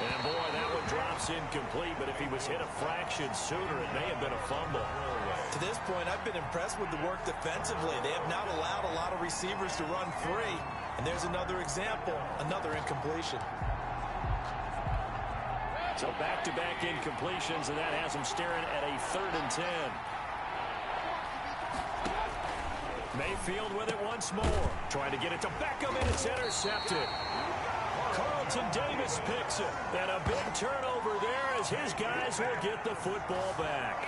And, boy, that one drops incomplete, but if he was hit a fraction sooner, it may have been a fumble. To this point, I've been impressed with the work defensively. They have not allowed a lot of receivers to run free. And there's another example, another incompletion. So back-to-back incompletions, and that has him staring at a 3rd and 10. Mayfield with it once more. Trying to get it to Beckham, and it's intercepted. Carlton Davis picks it. And a big turnover there as his guys will get the football back.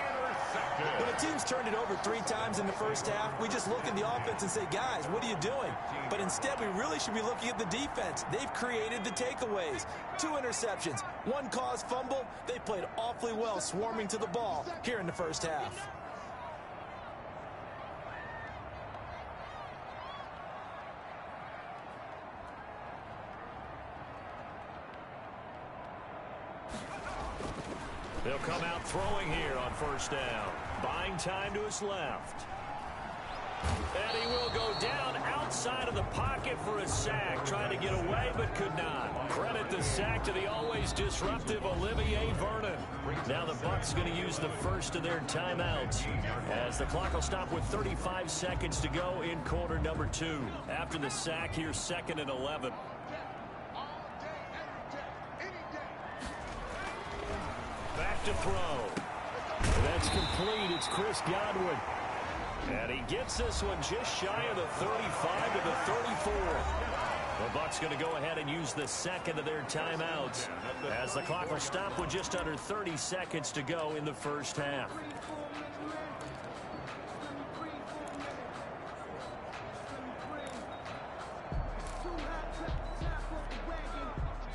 When a team's turned it over 3 times in the first half, we just look at the offense and say, guys, what are you doing? But instead, we really should be looking at the defense. They've created the takeaways. 2 interceptions, 1 caused fumble. They played awfully well swarming to the ball here in the first half. They'll come out throwing here on 1st down. Buying time to his left. And he will go down outside of the pocket for a sack. Trying to get away, but could not. Credit the sack to the always disruptive Olivier Vernon. Now the Bucs going to use the first of their timeouts, as the clock will stop with 35 seconds to go in quarter number 2. After the sack, here's 2nd and 11. Back to throw. That's complete. It's Chris Godwin. And he gets this one just shy of the 35 to the 34. The Bucs going to go ahead and use the 2nd of their timeouts, as the clock will stop with just under 30 seconds to go in the first half.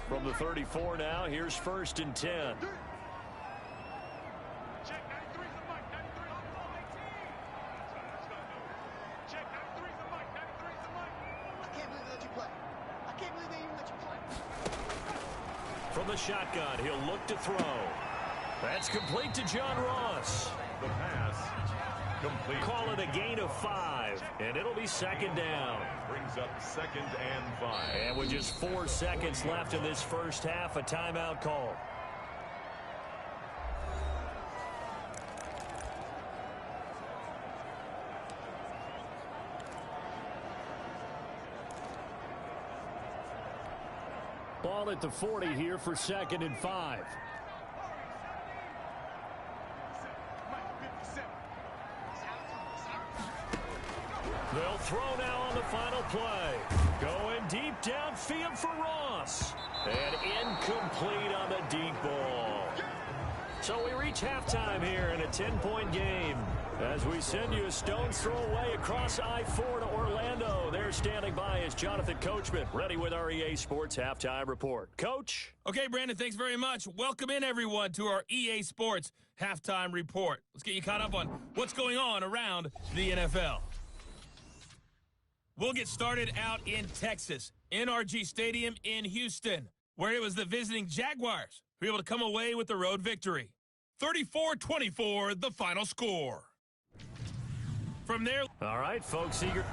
From the 34 now, here's 1st and 10. From the shotgun, he'll look to throw. That's complete to John Ross. The pass complete. Call it a gain of 5, and it'll be 2nd down. Brings up 2nd and 5. And with just 4 seconds left in this first half, a timeout call. Ball at the 40 here for 2nd and 5. They'll throw now on the final play. Going deep downfield for Ross. And incomplete on the deep ball. So we reach halftime here in a 10-point game, as we send you a stone's throw away across I-4 to Orlando. There standing by is Jonathan Coachman, ready with our EA Sports Halftime Report. Coach? Okay, Brandon, thanks very much. Welcome in, everyone, to our EA Sports Halftime Report. Let's get you caught up on what's going on around the NFL. We'll get started out in Texas, NRG Stadium in Houston, where it was the visiting Jaguars who were able to come away with the road victory. 34-24, the final score. From there... All right, folks, eager...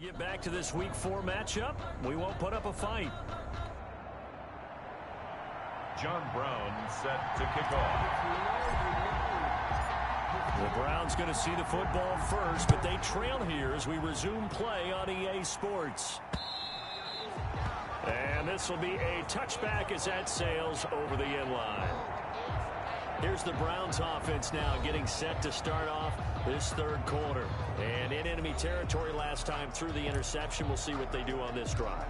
Get back to this Week 4 matchup. We won't put up a fight. John Brown set to kick off. The Browns going to see the football first, but they trail here as we resume play on EA Sports. And this will be a touchback as that sails over the end line. Here's the Browns offense now getting set to start off this third quarter. And in enemy territory last time through the interception. We'll see what they do on this drive.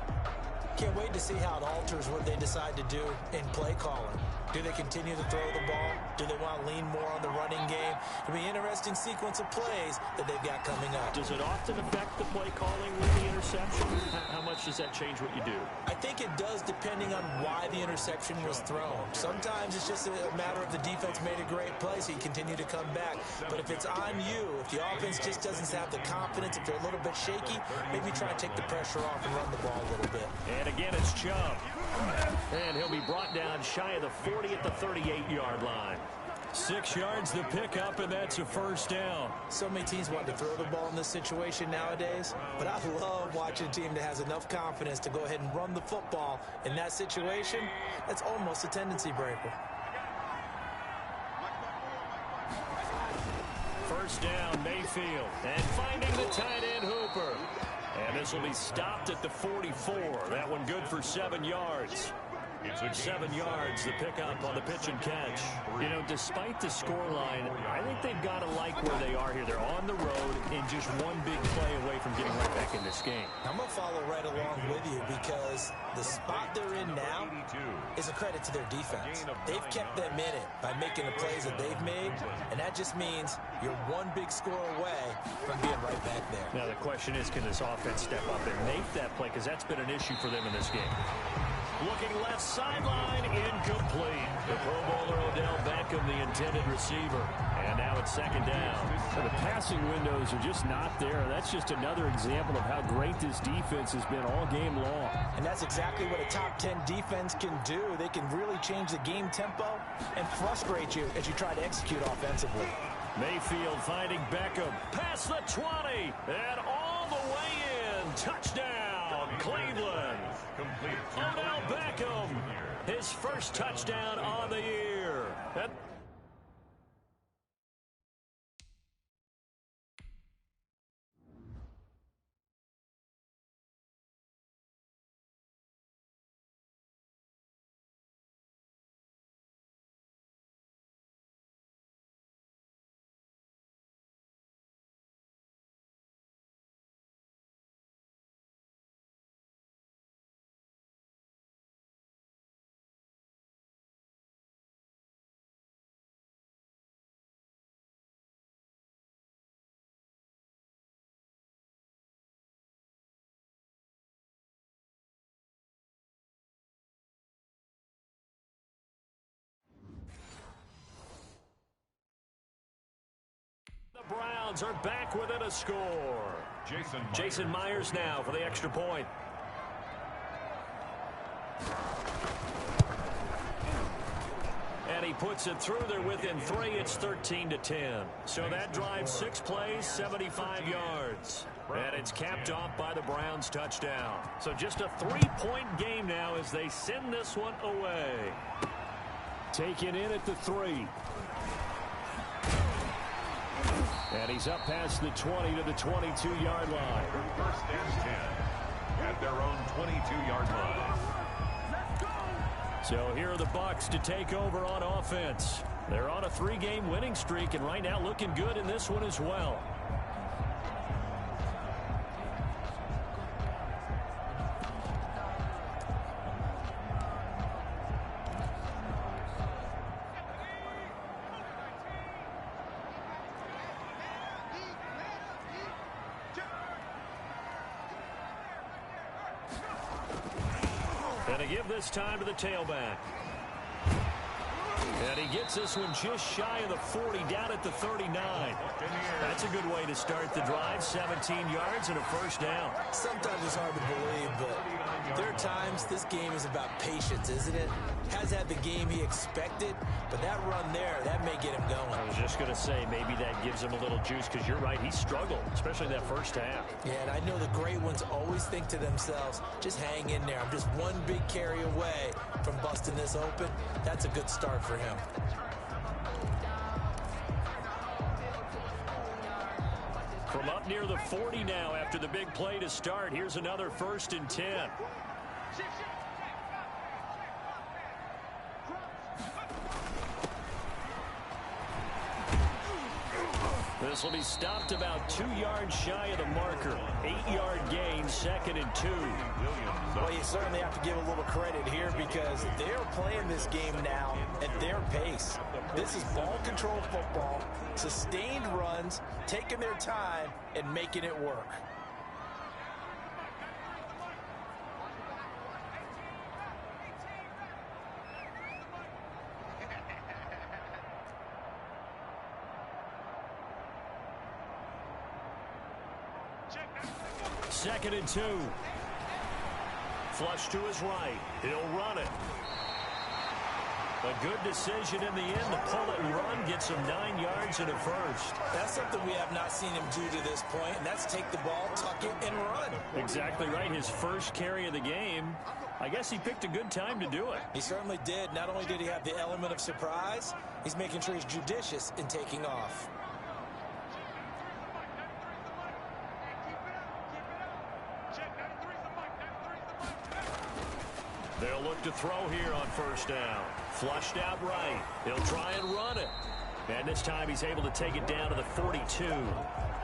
Can't wait to see how it alters what they decide to do in play calling. Do they continue to throw the ball? Do they want to lean more on the running game? It'll be an interesting sequence of plays that they've got coming up. Does it often affect the play calling with the interception? How much does that change what you do? I think it does depending on why the interception was thrown. Sometimes it's just a matter of the defense made a great play, so you continue to come back. But if it's on you, if the offense just doesn't have the confidence, if they're a little bit shaky, maybe try to take the pressure off and run the ball a little bit. And again, it's Chubb. And he'll be brought down shy of the 40 at the 38-yard line. 6 yards the pickup, and that's a first down. So many teams want to throw the ball in this situation nowadays, but I love watching a team that has enough confidence to go ahead and run the football. In that situation, that's almost a tendency breaker. First down, Mayfield. And finding the tight end, Hooper. And this will be stopped at the 44. That one good for 7 yards. 7 yards, the pickup on the pitch and catch. You know, despite the scoreline, I think they've got to like where they are here. They're on the road and just one big play away from getting right back in this game. I'm going to follow right along with you because the spot they're in now is a credit to their defense. They've kept them in it by making the plays that they've made, and that just means you're one big score away from being right back there. Now the question is, can this offense step up and make that play? Because that's been an issue for them in this game. Looking left sideline, incomplete. The Pro Bowler Odell Beckham, the intended receiver. And now it's second down. So the passing windows are just not there. That's just another example of how great this defense has been all game long. And that's exactly what a top 10 defense can do. They can really change the game tempo and frustrate you as you try to execute offensively. Mayfield finding Beckham. Past the 20. And all the way in. Touchdown, Cleveland. Odell Beckham, his first touchdown on the year. The Browns are back within a score. Jason Myers now for the extra point. And he puts it through. They're within 3. It's 13-10. So that drives 6 plays, 75 yards. And it's capped off by the Browns touchdown. So just a 3-point game now as they send this one away. Taken in at the 3. And he's up past the 20 to the 22-yard line. First and 10 at their own 22-yard line. So here are the Bucs to take over on offense. They're on a 3-game winning streak, and right now looking good in this one as well. And to give this time to the tailback. And he gets this one just shy of the 40, down at the 39. That's a good way to start the drive. 17 yards and a first down. Sometimes it's hard to believe, but there are times this game is about patience, isn't it? Has had the game he expected, but that run there, that may get him going. I was just going to say, maybe that gives him a little juice, because you're right, he struggled, especially that first half. Yeah, and I know the great ones always think to themselves, just hang in there. I'm just one big carry away from busting this open. That's a good start for him. From up near the 40 now after the big play to start. Here's another 1st and 10. This will be stopped about 2 yards shy of the marker. 8-yard gain, 2nd and 2. Well, you certainly have to give a little credit here because they're playing this game now at their pace. This is ball control football, sustained runs, taking their time and making it work. Second and 2. Flush to his right. He'll run it. A good decision in the end to pull it and run. Gets him 9 yards and a first. That's something we have not seen him do to this point, and that's take the ball, tuck it, and run. Exactly right. His first carry of the game. I guess he picked a good time to do it. He certainly did. Not only did he have the element of surprise, he's making sure he's judicious in taking off. They'll look to throw here on first down. Flushed out right. He'll try and run it. And this time he's able to take it down to the 42.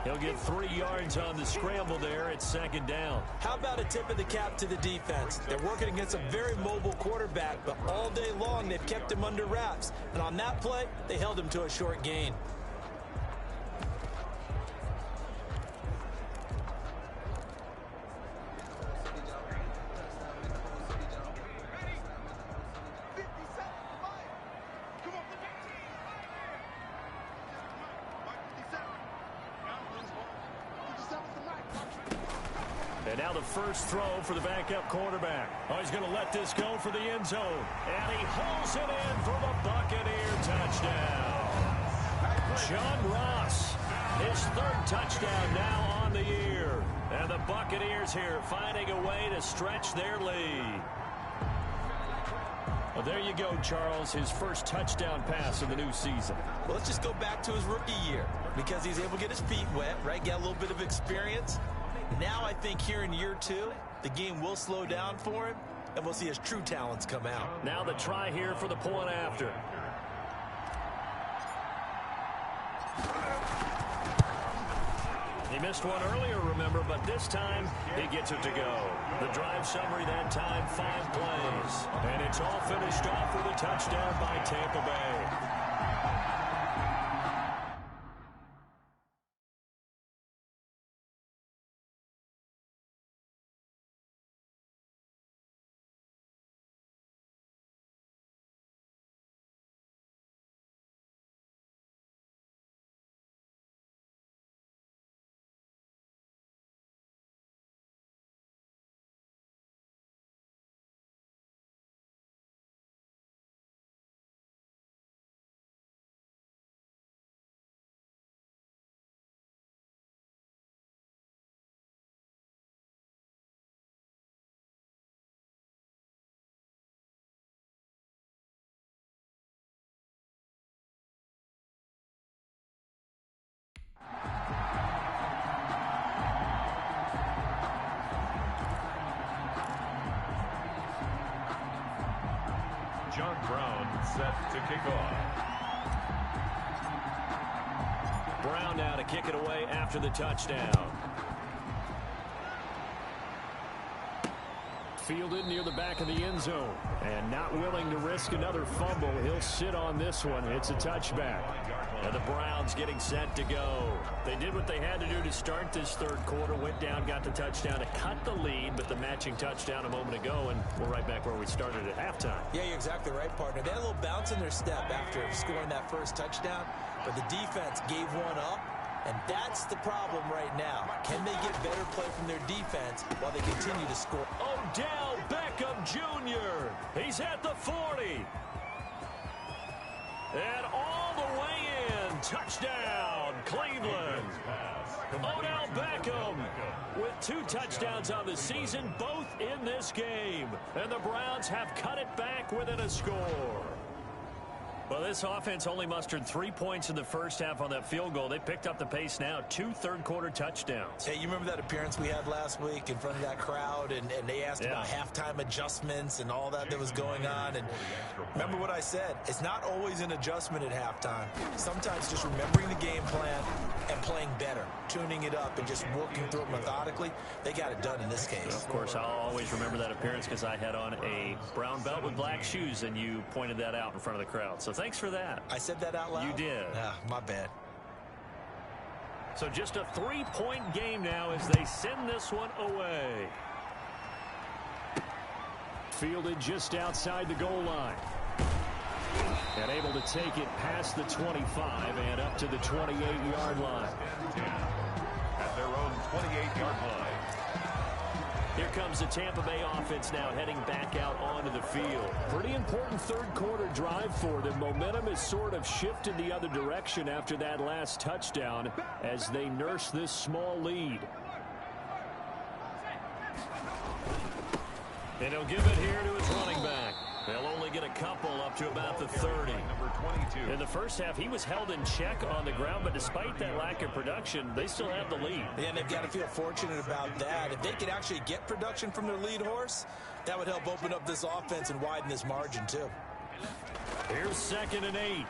He'll get 3 yards on the scramble there at 2nd down. How about a tip of the cap to the defense? They're working against a very mobile quarterback, but all day long they've kept him under wraps. And on that play, they held him to a short gain. And now the first throw for the backup quarterback. Oh, he's going to let this go for the end zone. And he hauls it in for the Buccaneer touchdown. John Ross, his 3rd touchdown now on the year. And the Buccaneers here finding a way to stretch their lead. Well, there you go, Charles, his first touchdown pass of the new season. Well, let's just go back to his rookie year because he's able to get his feet wet, right? Get a little bit of experience. Now I think here in year 2, the game will slow down for him, and we'll see his true talents come out. Now the try here for the point after. He missed one earlier, remember, but this time he gets it to go. The drive summary that time, 5 plays. And it's all finished off with a touchdown by Tampa Bay. John Brown set to kick off. Brown now to kick it away after the touchdown. Fielded near the back of the end zone. And not willing to risk another fumble. He'll sit on this one. It's a touchback. And the Browns getting set to go. They did what they had to do to start this third quarter. Went down, got the touchdown to cut the lead, but the matching touchdown a moment ago, and we're right back where we started at halftime. Yeah, you're exactly right, partner. They had a little bounce in their step after scoring that first touchdown, but the defense gave one up, and that's the problem right now. Can they get better play from their defense while they continue to score? Odell Beckham Jr. He's at the 40. And all the way in. Touchdown, Cleveland. Odell Beckham with 2 touchdowns on the season, both in this game. And the Browns have cut it back within a score. Well, this offense only mustered 3 points in the first half on that field goal. They picked up the pace now, 2 third-quarter touchdowns. Hey, you remember that appearance we had last week in front of that crowd, and they asked about halftime adjustments and all that was going on. And remember what I said, it's not always an adjustment at halftime. Sometimes just remembering the game plan and playing better, tuning it up and just working through it methodically. They got it done in this case. Of course, I'll always remember that appearance because I had on a brown belt with black shoes, and you pointed that out in front of the crowd. So thanks for that. I said that out loud? You did. My bad. So just a 3-point game now as they send this one away. Fielded just outside the goal line. And able to take it past the 25 and up to the 28-yard line. At their own 28-yard line. Here comes the Tampa Bay offense now heading back out onto the field. Pretty important third-quarter drive for them. Momentum has sort of shifted the other direction after that last touchdown as they nurse this small lead. And he'll give it here to his running back. They'll only get a couple up to about the 30. Number 22. In the first half, he was held in check on the ground, but despite that lack of production, they still have the lead. And they've got to feel fortunate about that. If they could actually get production from their lead horse, that would help open up this offense and widen this margin, too. Here's 2nd and 8.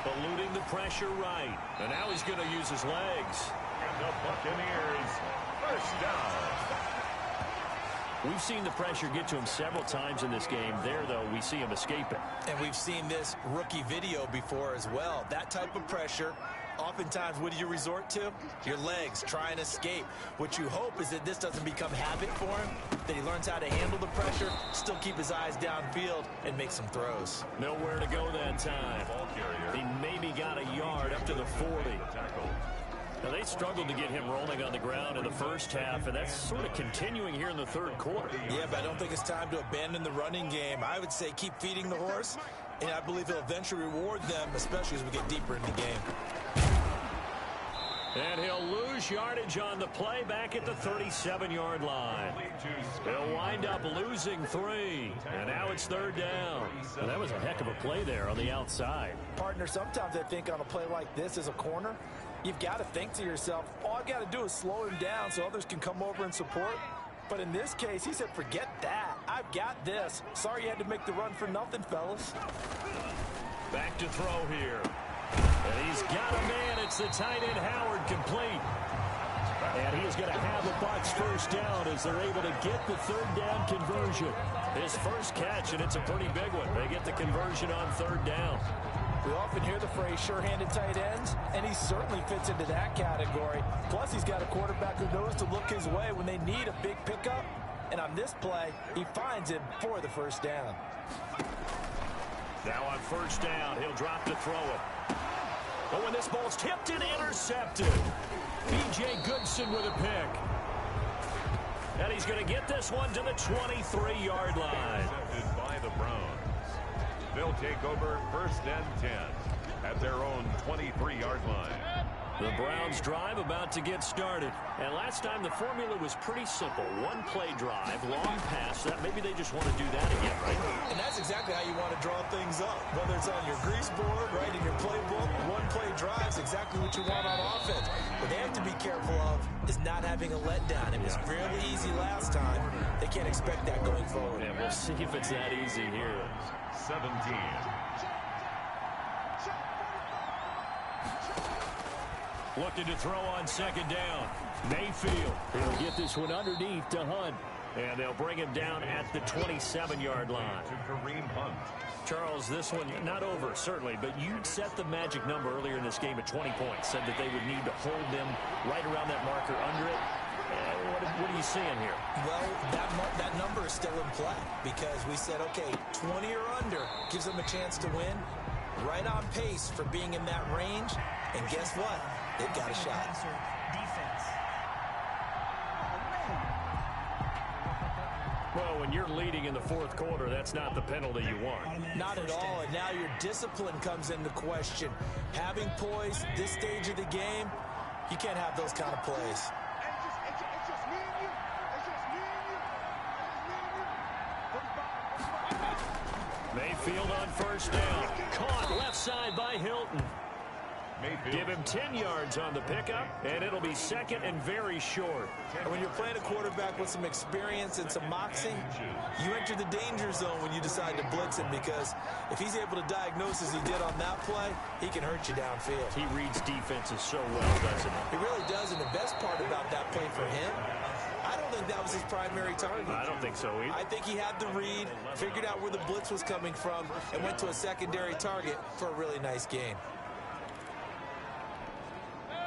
Eluding the pressure right. And now he's going to use his legs. And the Buccaneers, first down. We've seen the pressure get to him several times in this game. There, though, we see him escape it. And we've seen this rookie video before as well. That type of pressure, oftentimes, what do you resort to? Your legs, try and escape. What you hope is that this doesn't become habit for him, that he learns how to handle the pressure, still keep his eyes downfield, and make some throws. Nowhere to go that time. He maybe got a yard up to the 40. Now, they struggled to get him rolling on the ground in the first half, and that's sort of continuing here in the third quarter. Yeah, but I don't think it's time to abandon the running game. I would say keep feeding the horse, and I believe he'll eventually reward them, especially as we get deeper in the game. And he'll lose yardage on the play back at the 37-yard line. He'll wind up losing 3, and now it's 3rd down. Well, that was a heck of a play there on the outside. Partner, sometimes I think on a play like this as a corner, you've got to think to yourself, all I've got to do is slow him down so others can come over and support. But in this case, he said, forget that. I've got this. Sorry you had to make the run for nothing, fellas. Back to throw here. And he's got a man. It's the tight end Howard complete. And he's going to have a Bucs first down as they're able to get the 3rd down conversion. His first catch, and it's a pretty big one. They get the conversion on 3rd down. We often hear the phrase sure-handed tight ends, and he certainly fits into that category. Plus, he's got a quarterback who knows to look his way when they need a big pickup. And on this play, he finds him for the first down. Now on 1st down, he'll drop to throw it. But when this ball's tipped and intercepted, B.J. Goodson with a pick. And he's going to get this one to the 23-yard line. Intercepted by the Browns. They'll take over 1st and 10 at their own 23-yard line. The Browns drive about to get started. And last time the formula was pretty simple. One play drive, long pass. That maybe they just want to do that again, right? And that's exactly how you want to draw things up. Whether it's on your grease board, right, in your playbook, one play drive is exactly what you want on offense. What they have to be careful of is not having a letdown. It was fairly easy last time. They can't expect that going forward. And we'll see if it's that easy here. 17. Looking to throw on 2nd down. Mayfield. He'll get this one underneath to Hunt. And they'll bring him down at the 27-yard line. To Kareem Hunt. Charles, this one not over, certainly, but you set the magic number earlier in this game at 20 points. Said that they would need to hold them right around that marker under it. What are you seeing here? Well, that number is still in play because we said, okay, 20 or under gives them a chance to win. Right on pace for being in that range. And guess what? They've got a shot. Well, when you're leading in the fourth quarter, that's not the penalty you want. Not at all, and now your discipline comes into question. Having poise this stage of the game, you can't have those kind of plays. Mayfield on first down. Caught left side by Hilton. Mayfield. Give him 10 yards on the pickup, and it'll be second and very short. And when you're playing a quarterback with some experience and some moxie, you enter the danger zone when you decide to blitz him because if he's able to diagnose as he did on that play, he can hurt you downfield. He reads defenses so well, doesn't he? He really does, and the best part about that play for him, I don't think that was his primary target. I don't think so either. I think he had the read, figured out where the blitz was coming from, and went to a secondary target for a really nice game.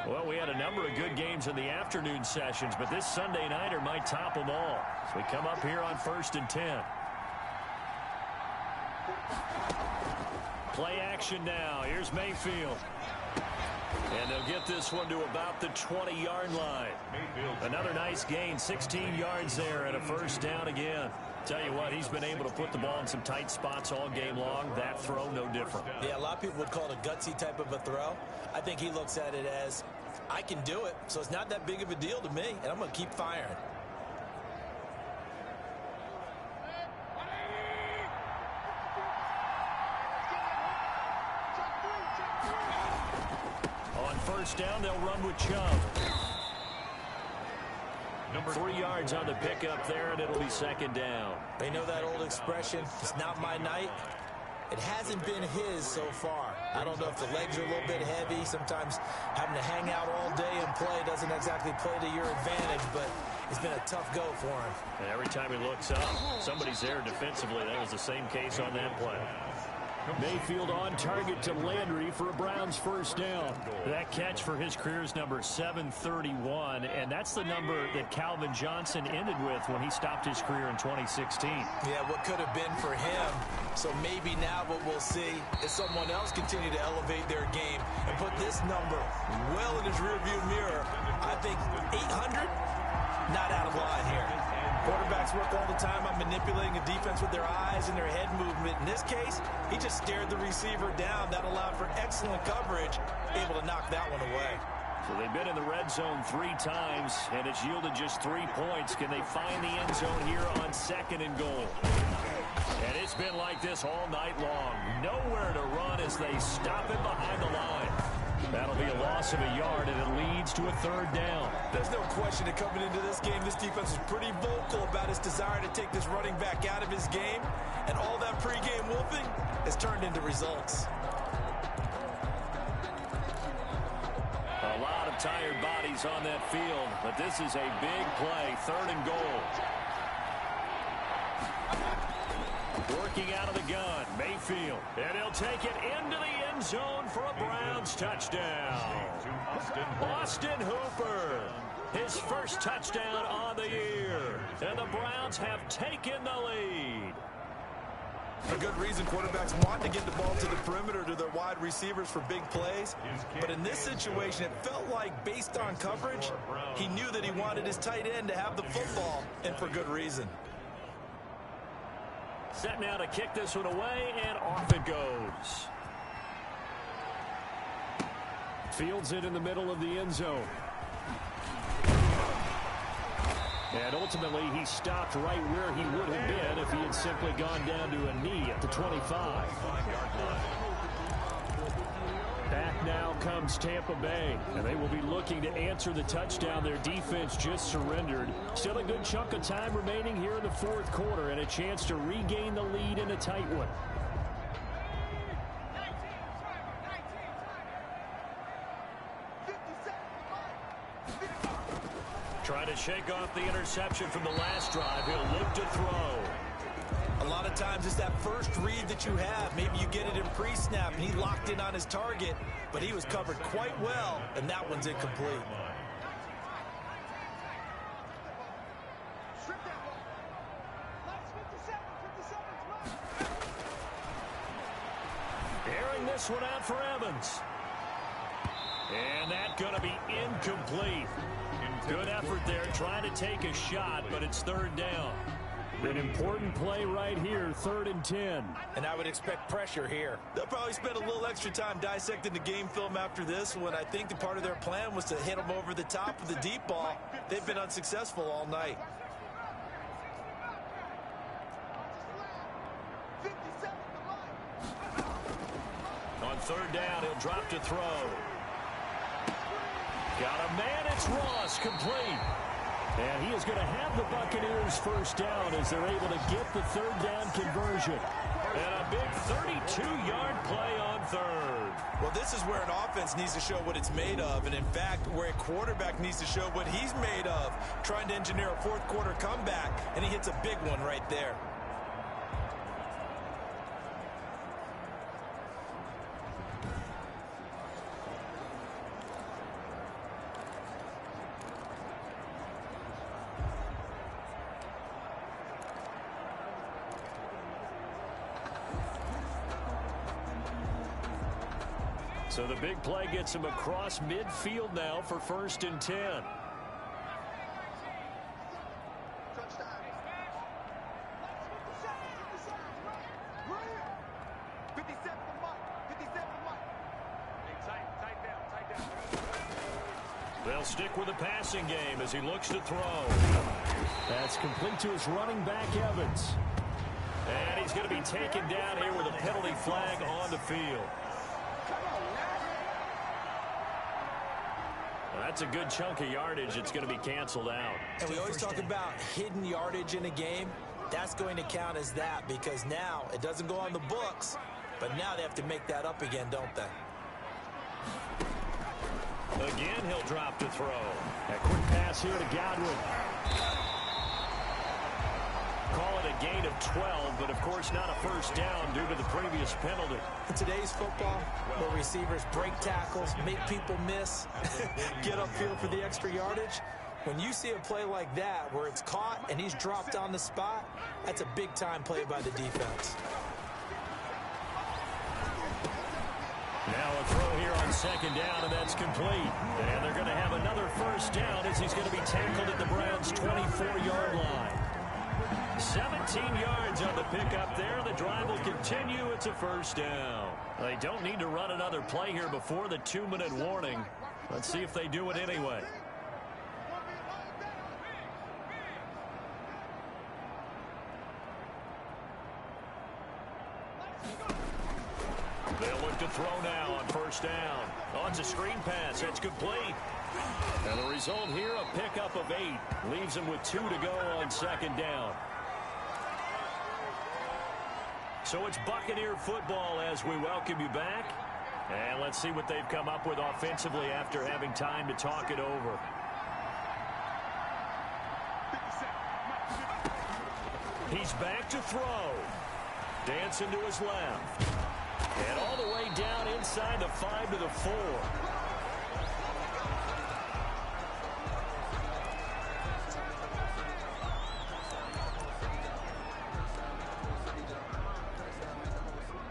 Well, we had a number of good games in the afternoon sessions, but this Sunday nighter might top them all. So we come up here on 1st and 10. Play action now. Here's Mayfield. And they'll get this one to about the 20-yard line. Another nice gain, 16 yards there, and a first down again. Tell you what, he's been able to put the ball in some tight spots all game long. That throw, no different. Yeah, a lot of people would call it a gutsy type of a throw. I think he looks at it as, I can do it, so it's not that big of a deal to me, and I'm going to keep firing. On first down, they'll run with Chubb. 3 yards on the pickup there, and it'll be second down. They know that old expression, it's not my night. It hasn't been his so far. I don't know if the legs are a little bit heavy. Sometimes having to hang out all day and play doesn't exactly play to your advantage, but it's been a tough go for him. And every time he looks up, somebody's there defensively. That was the same case on that play. Mayfield on target to Landry for a Browns first down. That catch for his career is number 731, and that's the number that Calvin Johnson ended with when he stopped his career in 2016. Yeah, what could have been for him. So maybe now what we'll see is someone else continue to elevate their game and put this number well in his rearview mirror. I think 800, not out of line here. Quarterbacks work all the time on manipulating a defense with their eyes and their head movement. In this case, he just stared the receiver down. That allowed for excellent coverage, able to knock that one away. So they've been in the red zone 3 times, and it's yielded just 3 points. Can they find the end zone here on second and goal? And it's been like this all night long. Nowhere to run as they stop him behind the line. That'll be a loss of a yard, and it leads to a third down. There's no question that coming into this game, this defense was pretty vocal about his desire to take this running back out of his game, and all that pregame wolfing has turned into results. A lot of tired bodies on that field, but this is a big play, third and goal. Working out of the gun, Mayfield. And he'll take it into the end zone for a Browns touchdown. Austin Hooper, his first touchdown on the year. And the Browns have taken the lead. For good reason, quarterbacks want to get the ball to the perimeter to their wide receivers for big plays. But in this situation, it felt like based on coverage, he knew that he wanted his tight end to have the football, and for good reason. Set now to kick this one away, and off it goes. Fields it in the middle of the end zone. And ultimately, he stopped right where he would have been if he had simply gone down to a knee at the 25. Back now comes Tampa Bay, and they will be looking to answer the touchdown their defense just surrendered. Still a good chunk of time remaining here in the fourth quarter, and a chance to regain the lead in a tight one. Trying to shake off the interception from the last drive. He'll look to throw. A lot of times it's that first read that you have. Maybe you get it in pre-snap, and he locked in on his target, but he was covered quite well, and that one's incomplete. Airing this one out for Evans. And that's going to be incomplete. Good effort there trying to take a shot, but it's third down. An important play right here, 3rd and 10. And I would expect pressure here. They'll probably spend a little extra time dissecting the game film after this one. I think the part of their plan was to hit them over the top with the deep ball. They've been unsuccessful all night. On 3rd down, he'll drop to throw. Got a man, it's Ross, complete. And he is going to have the Buccaneers first down as they're able to get the 3rd down conversion. And a big 32-yard play on 3rd. Well, this is where an offense needs to show what it's made of. And, in fact, where a quarterback needs to show what he's made of. Trying to engineer a fourth-quarter comeback, and he hits a big one right there. So the big play gets him across midfield now for 1st and 10. They'll stick with the passing game as he looks to throw. That's complete to his running back, Evans. And he's going to be taken down here with a penalty flag on the field. That's a good chunk of yardage. It's going to be canceled out. And we always talk about hidden yardage in a game. That's going to count as that because now it doesn't go on the books, but now they have to make that up again, don't they? Again, he'll drop to throw. A quick pass here to Godwin. Call it a gain of 12, but of course not a first down due to the previous penalty. In today's football, where receivers break tackles, make people miss, get upfield for the extra yardage, when you see a play like that where it's caught and he's dropped on the spot, that's a big-time play by the defense. Now a throw here on 2nd down, and that's complete. And they're going to have another first down as he's going to be tackled at the Browns' 24-yard line. 17 yards on the pickup there. The drive will continue. It's a first down. They don't need to run another play here before the 2-minute warning. Let's see if they do it anyway. They'll look to throw now on 1st down. Oh, it's a screen pass. It's complete. And the result here, a pickup of 8. Leaves them with 2 to go on 2nd down. So it's Buccaneer football as we welcome you back. And let's see what they've come up with offensively after having time to talk it over. He's back to throw. Dancing to his left. And all the way down inside the 5 to the 4.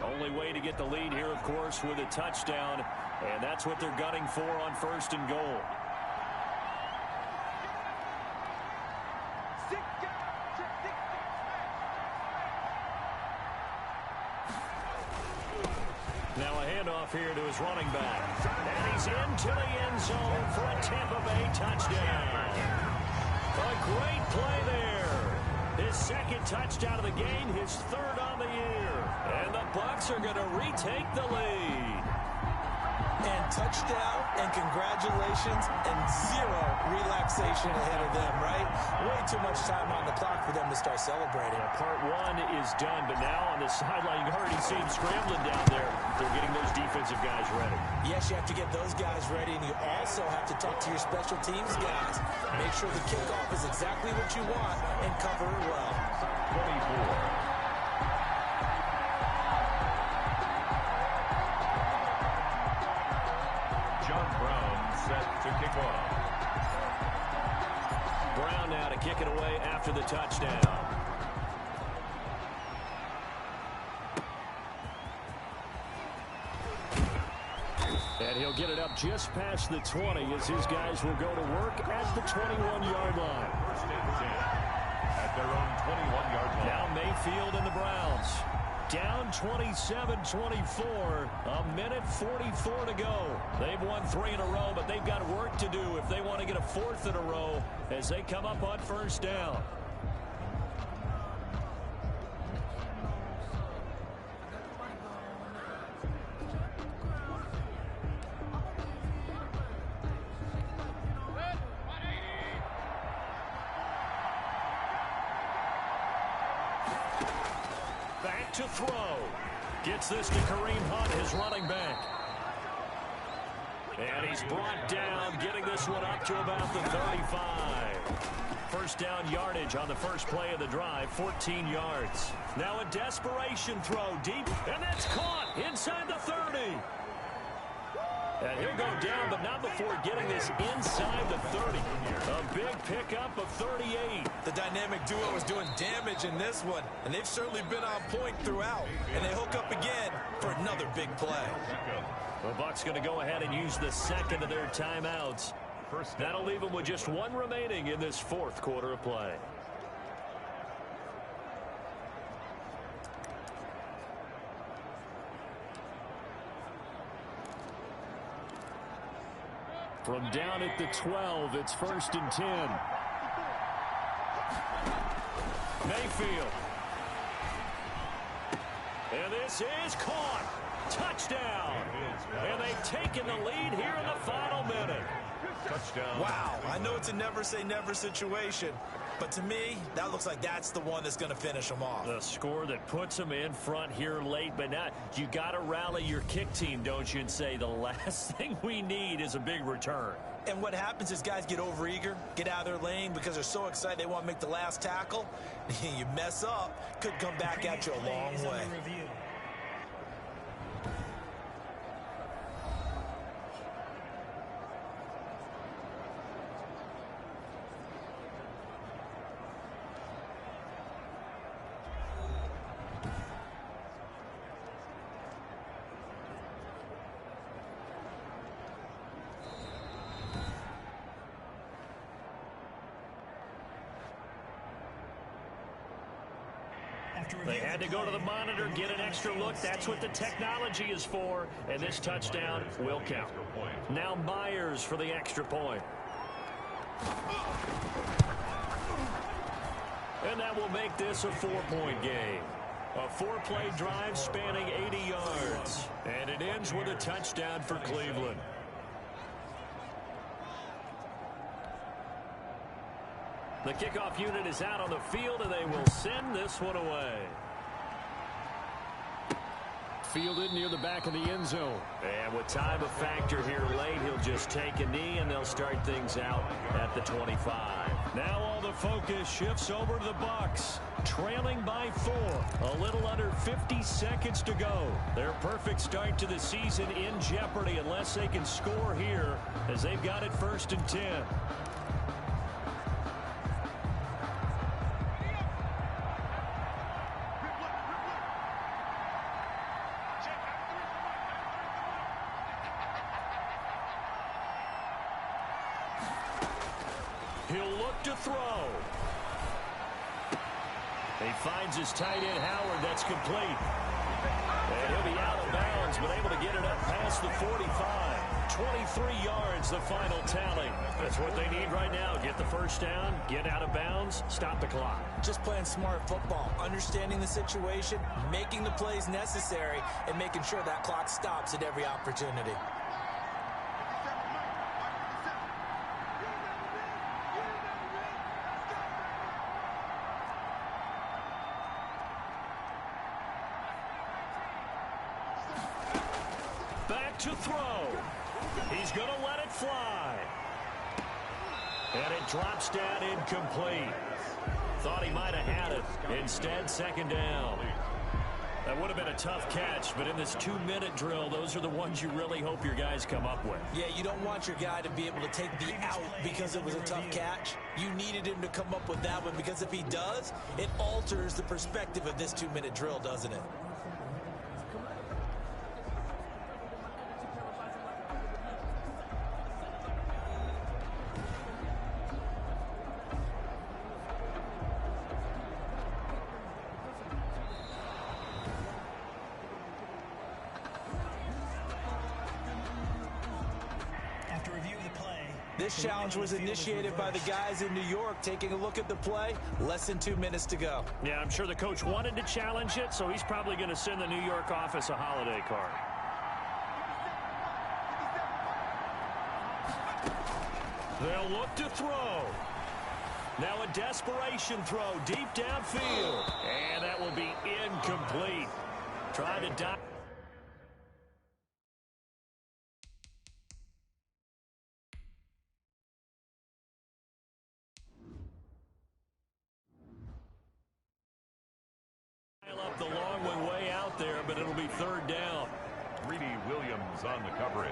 Only way to get the lead here, of course, with a touchdown. And that's what they're gunning for on 1st and goal. Now a handoff here to his running back. And he's into the end zone for a Tampa Bay touchdown. A great play there. His 2nd touchdown of the game, his 3rd on the year. And the Bucs are going to retake the lead. And touchdown, and congratulations, and zero relaxation ahead of them, right? Way too much time on the clock for them to start celebrating. Part one is done, but now on the sideline, you already see him scrambling down there. They're getting those defensive guys ready. Yes, you have to get those guys ready, and you also have to talk to your special teams guys. Make sure the kickoff is exactly what you want and cover it well. 24. Set to kick off. Brown now to kick it away after the touchdown. And he'll get it up just past the 20 as his guys will go to work at the 21-yard line. First and 10 at their own 21-yard line. Now Mayfield and the Browns. Down 27-24, a minute 44 to go. They've won 3 in a row, but they've got work to do if they want to get a 4th in a row as they come up on first down. Back to throw. Gets this to Kareem Hunt, his running back. And he's brought down, getting this one up to about the 35. First down yardage on the first play of the drive, 14 yards. Now a desperation throw deep, and that's caught inside the 30. And he'll go down, but not before getting this inside the 30. A big pickup of 38. The dynamic duo is doing damage in this one, and they've certainly been on point throughout. And they hook up again for another big play. The Bucs going to go ahead and use the second of their timeouts. That'll leave them with just one remaining in this 4th quarter of play. From down at the 12, it's 1st and 10. Mayfield. And this is caught. Touchdown. And they've taken the lead here in the final minute. Touchdown. Wow, I know it's a never-say-never situation, but to me, that looks like that's the one that's going to finish them off. The score that puts them in front here late, but not. You got to rally your kick team, don't you, and say the last thing we need is a big return. And what happens is guys get overeager, get out of their lane because they're so excited they want to make the last tackle. You mess up, could come back at you a long way. They had to go to the monitor, get an extra look. That's what the technology is for. And this touchdown will count. Now Myers for the extra point. And that will make this a 4-point game. A 4-play drive spanning 80 yards. And it ends with a touchdown for Cleveland. The kickoff unit is out on the field, and they will send this one away. Fielded near the back of the end zone. And with time a factor here late, he'll just take a knee, and they'll start things out at the 25. Now all the focus shifts over to the Bucs. Trailing by 4. A little under 50 seconds to go. Their perfect start to the season in jeopardy unless they can score here, as they've got it 1st and 10. He'll look to throw. He finds his tight end, Howard. That's complete. And he'll be out of bounds, but able to get it up past the 45. 23 yards, the final tally. That's what they need right now. Get the first down, get out of bounds, stop the clock. Just playing smart football, understanding the situation, making the plays necessary, and making sure that clock stops at every opportunity. back to throw. He's going to let it fly. And it drops down incomplete. Thought he might have had it. Instead, second down. That would have been a tough catch, but in this 2-minute drill, those are the ones you really hope your guys come up with. Yeah, you don't want your guy to be able to take the out because it was a tough catch. You needed him to come up with that one, because if he does, it alters the perspective of this 2-minute drill, doesn't it? This challenge was initiated by the guys in New York. Taking a look at the play, less than 2 minutes to go. Yeah, I'm sure the coach wanted to challenge it, so he's probably going to send the New York office a holiday card. They'll look to throw. Now a desperation throw deep downfield. And that will be incomplete. Trying to dive. Up the long one way out there, but it'll be third down. Greedy Williams on the coverage.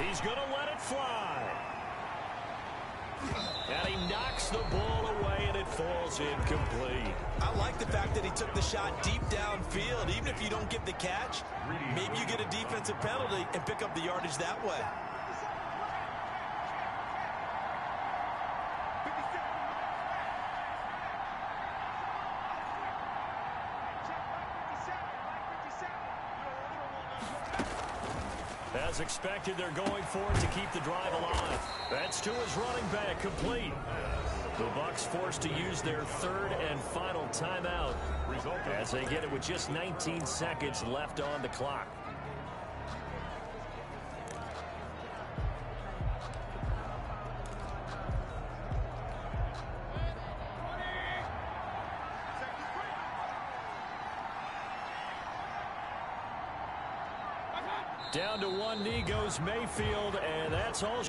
He's going to let it fly. And he knocks the ball away, and it falls incomplete. I like the fact that he took the shot deep downfield. Even if you don't get the catch, maybe you get a defensive penalty and pick up the yardage that way. As expected, they're going for it to keep the drive alive. That's to his running back, complete. The Bucs forced to use their third and final timeout as they get it with just 19 seconds left on the clock. Down to one knee goes Mayfield, and that's all.